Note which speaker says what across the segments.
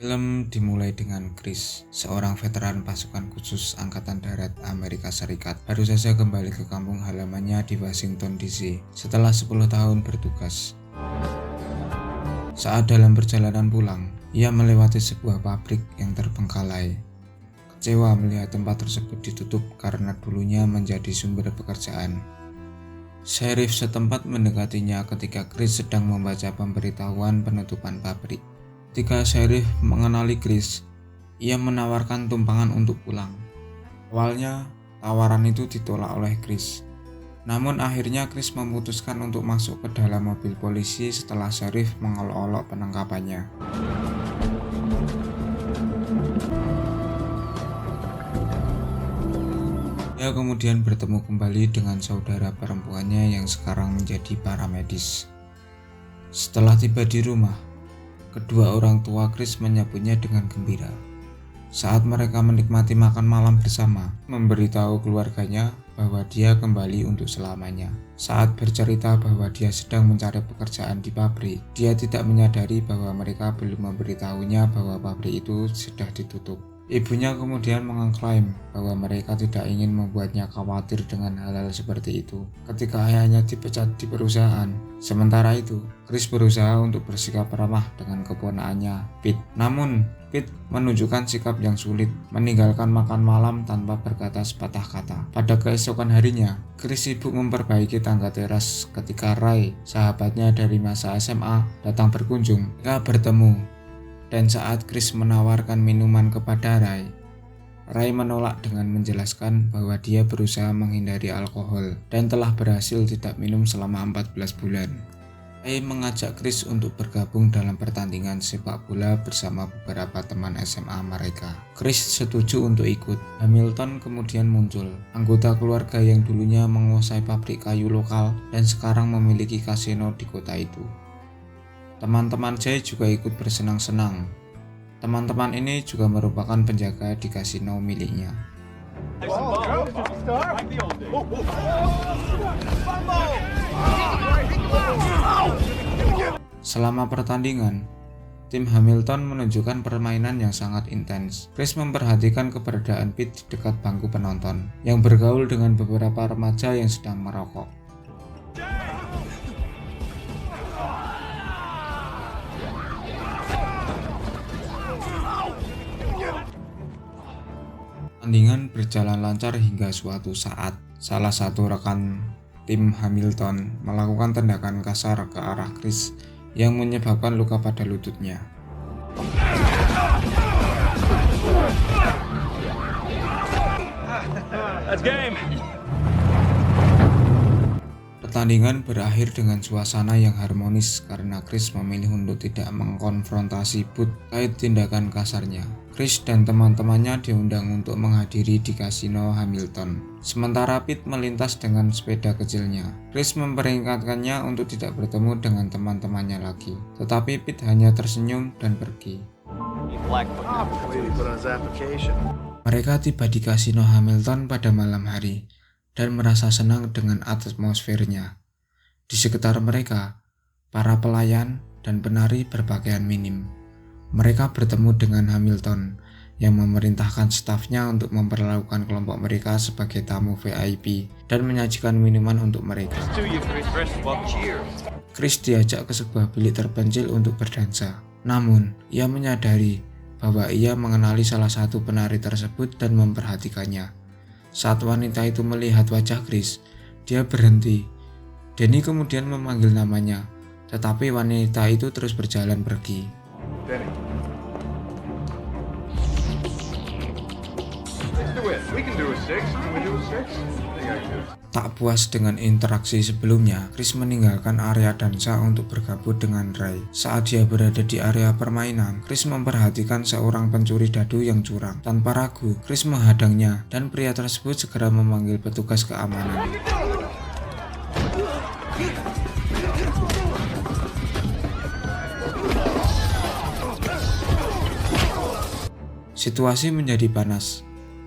Speaker 1: Film dimulai dengan Chris, seorang veteran pasukan khusus Angkatan Darat Amerika Serikat, baru saja kembali ke kampung halamannya di Washington DC setelah 10 tahun bertugas. Saat dalam perjalanan pulang, ia melewati sebuah pabrik yang terbengkalai. Kecewa melihat tempat tersebut ditutup karena dulunya menjadi sumber pekerjaan. Sheriff setempat mendekatinya ketika Chris sedang membaca pemberitahuan penutupan pabrik. Ketika Sheriff mengenali Chris, ia menawarkan tumpangan untuk pulang. Awalnya, tawaran itu ditolak oleh Chris. Namun akhirnya Chris memutuskan untuk masuk ke dalam mobil polisi setelah Sheriff mengolok-olok penangkapannya. Dia kemudian bertemu kembali dengan saudara perempuannya yang sekarang menjadi paramedis. Setelah tiba di rumah, kedua orang tua Chris menyambutnya dengan gembira. Saat mereka menikmati makan malam bersama, memberitahu keluarganya bahwa dia kembali untuk selamanya. Saat bercerita bahwa dia sedang mencari pekerjaan di pabrik, dia tidak menyadari bahwa mereka belum memberitahunya bahwa pabrik itu sudah ditutup. Ibunya kemudian mengklaim bahwa mereka tidak ingin membuatnya khawatir dengan hal-hal seperti itu ketika ayahnya dipecat di perusahaan. Sementara itu, Chris berusaha untuk bersikap ramah dengan keponakannya, Pete. Namun, Pete menunjukkan sikap yang sulit, meninggalkan makan malam tanpa berkata sepatah kata. Pada keesokan harinya, Chris sibuk memperbaiki tangga teras ketika Ray, sahabatnya dari masa SMA, datang berkunjung. Mereka bertemu. Dan saat Chris menawarkan minuman kepada Ray menolak dengan menjelaskan bahwa dia berusaha menghindari alkohol dan telah berhasil tidak minum selama 14 bulan. Ray mengajak Chris untuk bergabung dalam pertandingan sepak bola bersama beberapa teman SMA mereka. Chris setuju untuk ikut. Hamilton kemudian muncul, anggota keluarga yang dulunya menguasai pabrik kayu lokal dan sekarang memiliki kasino di kota itu. Teman-teman Jay juga ikut bersenang-senang. Teman-teman ini juga merupakan penjaga di kasino miliknya. Selama pertandingan, tim Hamilton menunjukkan permainan yang sangat intens. Chris memperhatikan keberadaan Pete di dekat bangku penonton, yang bergaul dengan beberapa remaja yang sedang merokok. Pertandingan berjalan lancar hingga suatu saat, salah satu rekan tim Hamilton melakukan tindakan kasar ke arah Chris yang menyebabkan luka pada lututnya. That's game. Pertandingan berakhir dengan suasana yang harmonis karena Chris memilih untuk tidak mengkonfrontasi Booth terkait tindakan kasarnya. Chris dan teman-temannya diundang untuk menghadiri di kasino Hamilton. Sementara Pete melintas dengan sepeda kecilnya. Chris memperingatkannya untuk tidak bertemu dengan teman-temannya lagi. Tetapi Pete hanya tersenyum dan pergi. Mereka tiba di kasino Hamilton pada malam hari dan merasa senang dengan atmosfernya. Di sekitar mereka, para pelayan dan penari berpakaian minim. Mereka bertemu dengan Hamilton yang memerintahkan stafnya untuk memperlakukan kelompok mereka sebagai tamu VIP dan menyajikan minuman untuk mereka. Chris diajak ke sebuah bilik terpencil untuk berdansa. Namun, ia menyadari bahwa ia mengenali salah satu penari tersebut dan memperhatikannya. Saat wanita itu melihat wajah Chris, dia berhenti. Danny kemudian memanggil namanya, tetapi wanita itu terus berjalan pergi. Danny. Tak puas dengan interaksi sebelumnya, Chris meninggalkan area dansa untuk bergabung dengan Ray. Saat dia berada di area permainan, Chris memperhatikan seorang pencuri dadu yang curang. Tanpa ragu, Chris menghadangnya dan pria tersebut segera memanggil petugas keamanan. Situasi menjadi panas.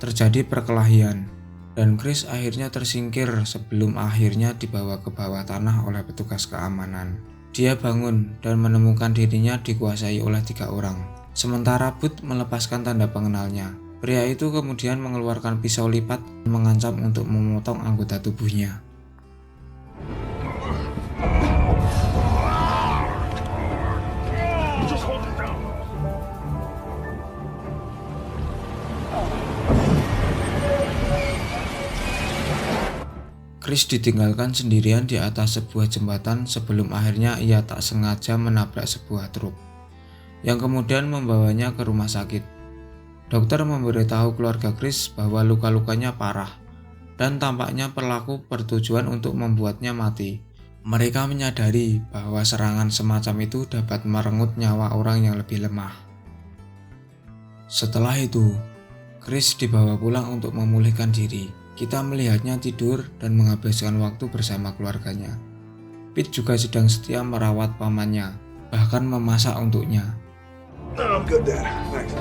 Speaker 1: Terjadi perkelahian, dan Chris akhirnya tersingkir sebelum akhirnya dibawa ke bawah tanah oleh petugas keamanan. Dia bangun dan menemukan dirinya dikuasai oleh 3 orang. Sementara Booth melepaskan tanda pengenalnya. Pria itu kemudian mengeluarkan pisau lipat dan mengancam untuk memotong anggota tubuhnya. Chris ditinggalkan sendirian di atas sebuah jembatan sebelum akhirnya ia tak sengaja menabrak sebuah truk, yang kemudian membawanya ke rumah sakit. Dokter memberitahu keluarga Chris bahwa luka-lukanya parah dan tampaknya pelaku bertujuan untuk membuatnya mati. Mereka menyadari bahwa serangan semacam itu dapat merenggut nyawa orang yang lebih lemah. Setelah itu, Chris dibawa pulang untuk memulihkan diri. Kita melihatnya tidur dan menghabiskan waktu bersama keluarganya. Pete juga sedang setia merawat pamannya, bahkan memasak untuknya.
Speaker 2: I'm good, Dad. Thanks.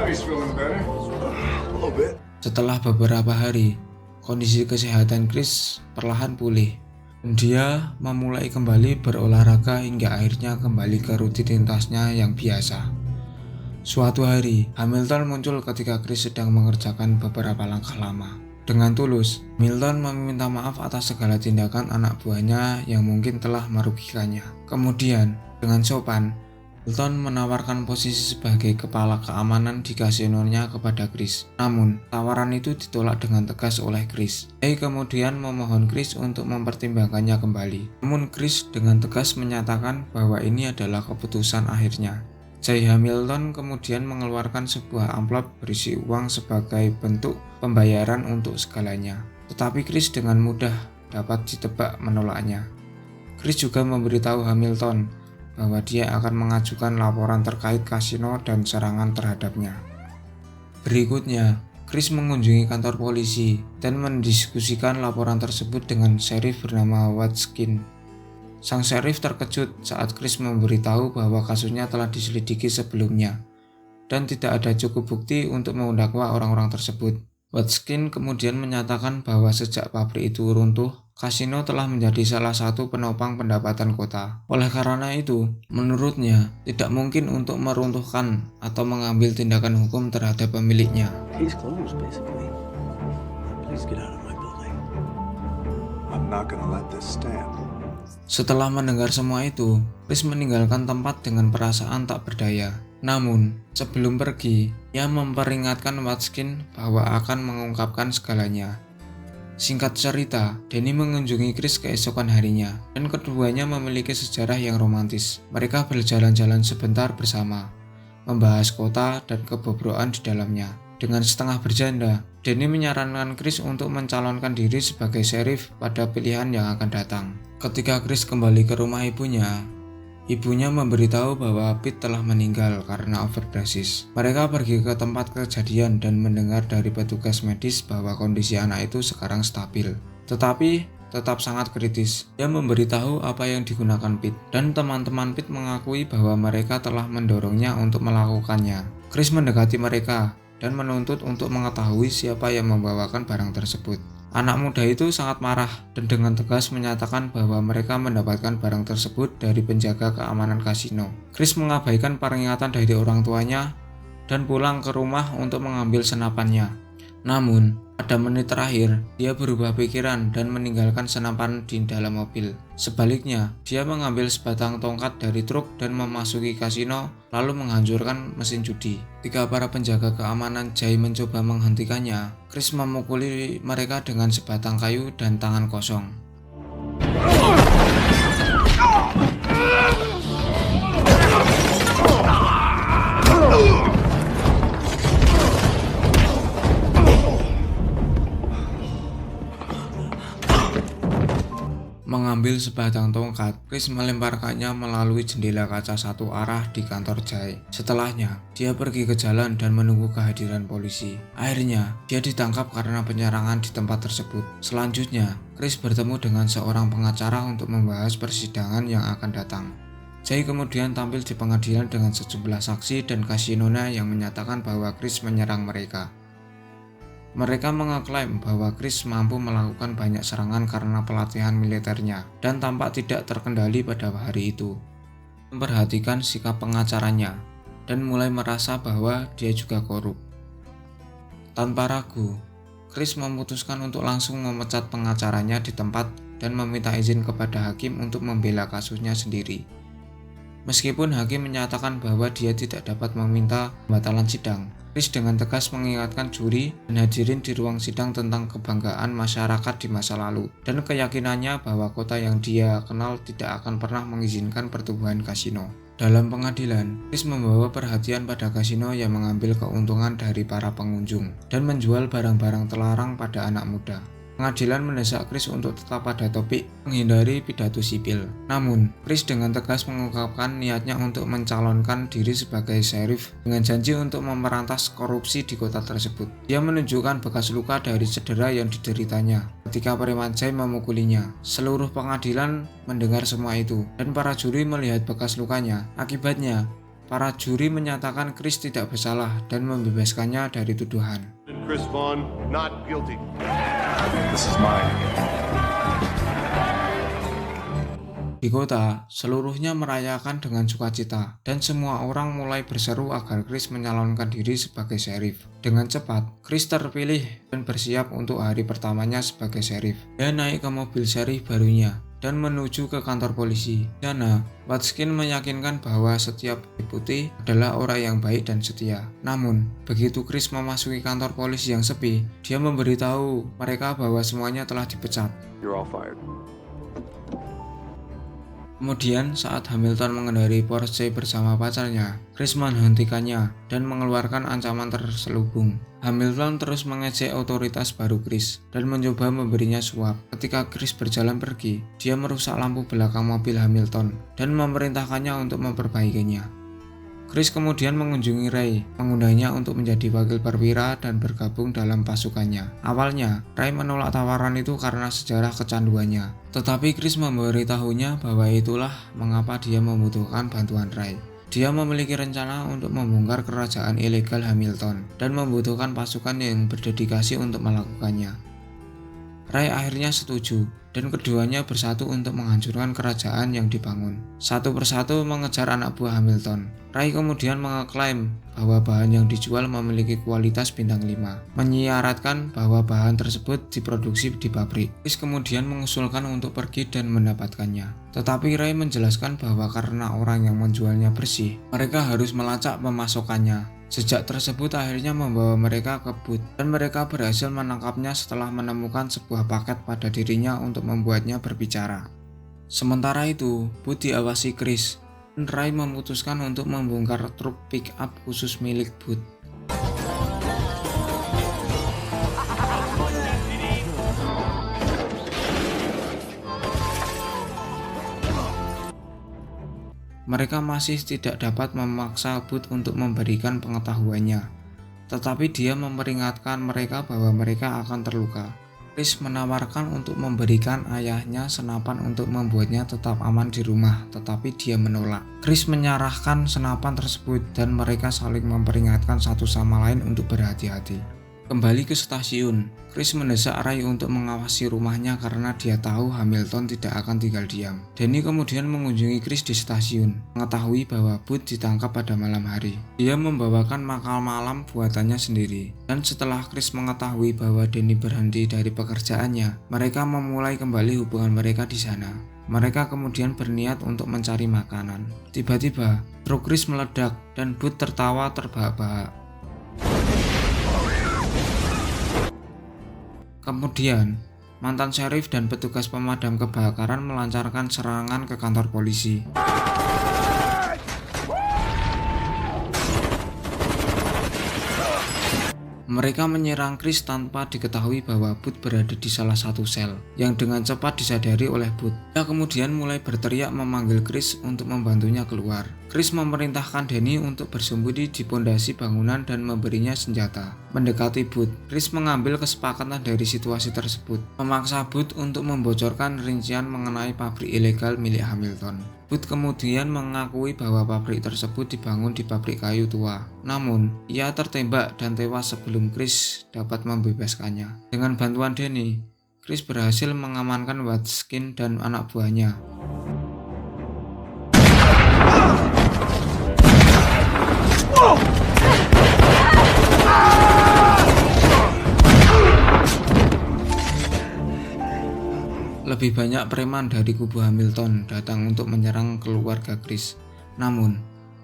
Speaker 2: He's feeling better? A little bit.
Speaker 1: Setelah beberapa hari, kondisi kesehatan Chris perlahan pulih. Dia memulai kembali berolahraga hingga akhirnya kembali ke rutinitasnya yang biasa. Suatu hari, Hamilton muncul ketika Chris sedang mengerjakan beberapa langkah lama. Dengan tulus, Hamilton meminta maaf atas segala tindakan anak buahnya yang mungkin telah merugikannya. Kemudian, dengan sopan, Hamilton menawarkan posisi sebagai kepala keamanan di kasinonya kepada Chris. Namun, tawaran itu ditolak dengan tegas oleh Chris. Jay kemudian memohon Chris untuk mempertimbangkannya kembali. Namun Chris dengan tegas menyatakan bahwa ini adalah keputusan akhirnya. Jay Hamilton kemudian mengeluarkan sebuah amplop berisi uang sebagai bentuk pembayaran untuk segalanya. Tetapi Chris dengan mudah dapat ditebak menolaknya. Chris juga memberitahu Hamilton bahwa dia akan mengajukan laporan terkait kasino dan serangan terhadapnya. Berikutnya, Chris mengunjungi kantor polisi dan mendiskusikan laporan tersebut dengan sheriff bernama Watkins. Sang sheriff terkejut saat Chris memberitahu bahwa kasusnya telah diselidiki sebelumnya dan tidak ada cukup bukti untuk mendakwa orang-orang tersebut. Watkins kemudian menyatakan bahwa sejak pabrik itu runtuh, kasino telah menjadi salah satu penopang pendapatan kota. Oleh karena itu, menurutnya tidak mungkin untuk meruntuhkan atau mengambil tindakan hukum terhadap pemiliknya.
Speaker 3: Case closed, basically. Please get out of my building.
Speaker 2: I'm not gonna let this stand.
Speaker 1: Setelah mendengar semua itu, Chris meninggalkan tempat dengan perasaan tak berdaya. Namun, sebelum pergi, ia memperingatkan Watkins bahwa akan mengungkapkan segalanya. Singkat cerita, Danny mengunjungi Chris keesokan harinya, dan keduanya memiliki sejarah yang romantis. Mereka berjalan-jalan sebentar bersama, membahas kota dan kebobrokan di dalamnya. Dengan setengah bercanda, Danny menyarankan Chris untuk mencalonkan diri sebagai sheriff pada pilihan yang akan datang. Ketika Chris kembali ke rumah ibunya memberitahu bahwa Pete telah meninggal karena overdosis. Mereka pergi ke tempat kejadian dan mendengar dari petugas medis bahwa kondisi anak itu sekarang stabil, tetapi tetap sangat kritis. Dia memberitahu apa yang digunakan Pete, dan teman-teman Pete mengakui bahwa mereka telah mendorongnya untuk melakukannya. Chris mendekati mereka dan menuntut untuk mengetahui siapa yang membawakan barang tersebut. Anak muda itu sangat marah dan dengan tegas menyatakan bahwa mereka mendapatkan barang tersebut dari penjaga keamanan kasino. Chris mengabaikan peringatan dari orang tuanya dan pulang ke rumah untuk mengambil senapannya. Namun, pada menit terakhir, dia berubah pikiran dan meninggalkan senapan di dalam mobil. Sebaliknya, dia mengambil sebatang tongkat dari truk dan memasuki kasino, lalu menghancurkan mesin judi. Ketika para penjaga keamanan Jay mencoba menghentikannya, Chris memukuli mereka dengan sebatang kayu dan tangan kosong. Mengambil sebatang tongkat, Chris melemparkannya melalui jendela kaca satu arah di kantor Jay. Setelahnya, dia pergi ke jalan dan menunggu kehadiran polisi. Akhirnya, dia ditangkap karena penyerangan di tempat tersebut. Selanjutnya, Chris bertemu dengan seorang pengacara untuk membahas persidangan yang akan datang. Jay kemudian tampil di pengadilan dengan sejumlah saksi dan kasinonya yang menyatakan bahwa Chris menyerang mereka. Mereka mengeklaim bahwa Chris mampu melakukan banyak serangan karena pelatihan militernya dan tampak tidak terkendali pada hari itu. memperhatikan sikap pengacaranya, dan mulai merasa bahwa dia juga korup. Tanpa ragu, Chris memutuskan untuk langsung memecat pengacaranya di tempat dan meminta izin kepada hakim untuk membela kasusnya sendiri. Meskipun hakim menyatakan bahwa dia tidak dapat meminta pembatalan sidang, Chris dengan tegas mengingatkan juri dan hadirin di ruang sidang tentang kebanggaan masyarakat di masa lalu dan keyakinannya bahwa kota yang dia kenal tidak akan pernah mengizinkan pertumbuhan kasino. Dalam pengadilan, Chris membawa perhatian pada kasino yang mengambil keuntungan dari para pengunjung dan menjual barang-barang terlarang pada anak muda. Pengadilan mendesak Chris untuk tetap pada topik menghindari pidato sipil. Namun, Chris dengan tegas mengungkapkan niatnya untuk mencalonkan diri sebagai sheriff dengan janji untuk memberantas korupsi di kota tersebut. Dia menunjukkan bekas luka dari cedera yang dideritanya ketika preman Jay memukulinya. Seluruh pengadilan mendengar semua itu, dan para juri melihat bekas lukanya. Akibatnya, para juri menyatakan Chris tidak bersalah dan membebaskannya dari tuduhan.
Speaker 4: Chris Vaughn, not guilty.
Speaker 2: This is mine.
Speaker 1: Di kota, seluruhnya merayakan dengan sukacita, dan semua orang mulai berseru agar Chris menyalonkan diri sebagai sheriff. Dengan cepat, Chris terpilih dan bersiap untuk hari pertamanya sebagai sheriff. Dia naik ke mobil sheriff barunya dan menuju ke kantor polisi. Di sana, Watkins meyakinkan bahwa setiap deputi adalah orang yang baik dan setia. Namun, begitu Chris memasuki kantor polisi yang sepi, dia memberitahu mereka bahwa semuanya telah dipecat.
Speaker 4: You're all fired.
Speaker 1: Kemudian, saat Hamilton mengendarai Porsche bersama pacarnya, Chris menghentikannya dan mengeluarkan ancaman terselubung. Hamilton terus mengejek otoritas baru Chris dan mencoba memberinya suap. Ketika Chris berjalan pergi, dia merusak lampu belakang mobil Hamilton dan memerintahkannya untuk memperbaikinya. Chris kemudian mengunjungi Ray, mengundangnya untuk menjadi wakil perwira dan bergabung dalam pasukannya. Awalnya, Ray menolak tawaran itu karena sejarah kecanduannya. Tetapi Chris memberitahunya bahwa itulah mengapa dia membutuhkan bantuan Ray. Dia memiliki rencana untuk membongkar kerajaan ilegal Hamilton dan membutuhkan pasukan yang berdedikasi untuk melakukannya. Ray akhirnya setuju, dan keduanya bersatu untuk menghancurkan kerajaan yang dibangun. Satu persatu mengejar anak buah Hamilton. Ray kemudian mengeklaim bahwa bahan yang dijual memiliki kualitas bintang 5, menyiaratkan bahwa bahan tersebut diproduksi di pabrik. Chris kemudian mengusulkan untuk pergi dan mendapatkannya. Tetapi Ray menjelaskan bahwa karena orang yang menjualnya bersih, mereka harus melacak pemasokannya. Jejak tersebut akhirnya membawa mereka ke booth, dan mereka berhasil menangkapnya setelah menemukan sebuah paket pada dirinya untuk membuatnya berbicara. Sementara itu, booth diawasi Chris, dan Ray memutuskan untuk membongkar truk pick-up khusus milik booth. Mereka masih tidak dapat memaksa Booth untuk memberikan pengetahuannya, tetapi dia memperingatkan mereka bahwa mereka akan terluka. Chris menawarkan untuk memberikan ayahnya senapan untuk membuatnya tetap aman di rumah, tetapi dia menolak. Chris menyerahkan senapan tersebut dan mereka saling memperingatkan satu sama lain untuk berhati-hati. Kembali ke stasiun, Chris mendesak Ray untuk mengawasi rumahnya karena dia tahu Hamilton tidak akan tinggal diam. Danny kemudian mengunjungi Chris di stasiun, mengetahui bahwa Booth ditangkap pada malam hari. Dia membawakan makan malam buatannya sendiri, dan setelah Chris mengetahui bahwa Danny berhenti dari pekerjaannya, mereka memulai kembali hubungan mereka di sana. Mereka kemudian berniat untuk mencari makanan. Tiba-tiba, truk Chris meledak dan Booth tertawa terbahak-bahak. Kemudian, mantan sheriff dan petugas pemadam kebakaran melancarkan serangan ke kantor polisi. Mereka menyerang Chris tanpa diketahui bahwa Booth berada di salah satu sel, yang dengan cepat disadari oleh Booth. Dia kemudian mulai berteriak memanggil Chris untuk membantunya keluar. Chris memerintahkan Danny untuk bersembunyi di pondasi bangunan dan memberinya senjata. Mendekati Booth, Chris mengambil kesepakatan dari situasi tersebut, memaksa Booth untuk membocorkan rincian mengenai pabrik ilegal milik Hamilton. Booth kemudian mengakui bahwa pabrik tersebut dibangun di pabrik kayu tua. Namun, ia tertembak dan tewas sebelum Chris dapat membebaskannya. Dengan bantuan Danny, Chris berhasil mengamankan Watkins dan anak buahnya. Lebih banyak preman dari kubu Hamilton datang untuk menyerang keluarga Chris. Namun,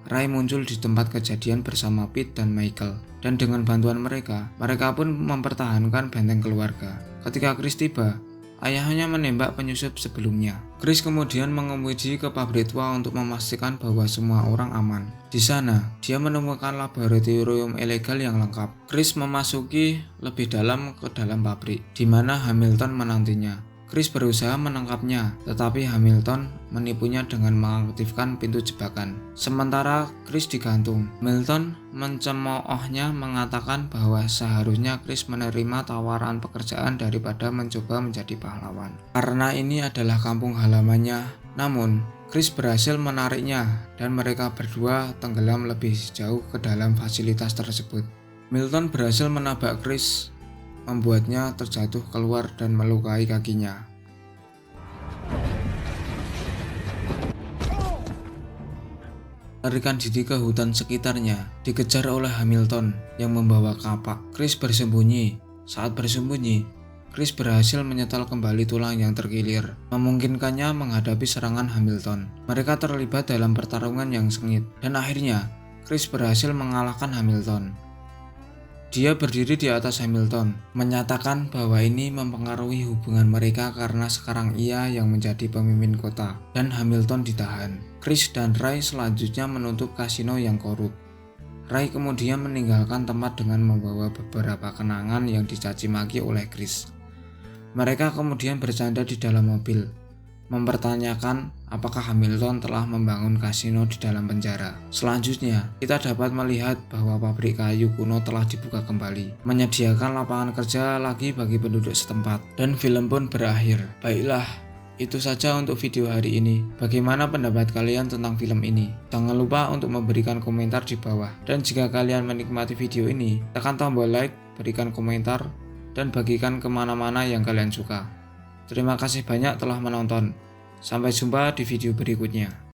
Speaker 1: Ray muncul di tempat kejadian bersama Pete dan Michael. Dan dengan bantuan mereka pun mempertahankan benteng keluarga. Ketika Chris tiba, ayahnya menembak penyusup sebelumnya. Chris kemudian mengemuji ke pabrik tua untuk memastikan bahwa semua orang aman. Di sana, dia menemukan laboratorium ilegal yang lengkap. Chris memasuki lebih dalam ke dalam pabrik, di mana Hamilton menantinya. Chris berusaha menangkapnya, tetapi Hamilton menipunya dengan mengaktifkan pintu jebakan. Sementara Chris digantung, Hamilton mencemoohnya mengatakan bahwa seharusnya Chris menerima tawaran pekerjaan daripada mencoba menjadi pahlawan. Karena ini adalah kampung halamannya, namun Chris berhasil menariknya dan mereka berdua tenggelam lebih jauh ke dalam fasilitas tersebut. Hamilton berhasil menabrak Chris, membuatnya terjatuh keluar dan melukai kakinya. Larikan diri ke hutan sekitarnya, dikejar oleh Hamilton yang membawa kapak. Chris bersembunyi. Saat bersembunyi, Chris berhasil menyetel kembali tulang yang terkilir, memungkinkannya menghadapi serangan Hamilton. Mereka terlibat dalam pertarungan yang sengit, dan akhirnya Chris berhasil mengalahkan Hamilton. Dia berdiri di atas Hamilton, menyatakan bahwa ini mempengaruhi hubungan mereka karena sekarang ia yang menjadi pemimpin kota, dan Hamilton ditahan. Chris dan Ray selanjutnya menutup kasino yang korup. Ray kemudian meninggalkan tempat dengan membawa beberapa kenangan yang dicaci maki oleh Chris. Mereka kemudian bercanda di dalam mobil, mempertanyakan apakah Hamilton telah membangun kasino di dalam penjara. Selanjutnya, kita dapat melihat bahwa pabrik kayu kuno telah dibuka kembali, menyediakan lapangan kerja lagi bagi penduduk setempat, dan film pun berakhir. Baiklah, itu saja untuk video hari ini. Bagaimana pendapat kalian tentang film ini? Jangan lupa untuk memberikan komentar di bawah. Dan jika kalian menikmati video ini, tekan tombol like, berikan komentar, dan bagikan kemana-mana yang kalian suka. Terima kasih banyak telah menonton. Sampai jumpa di video berikutnya.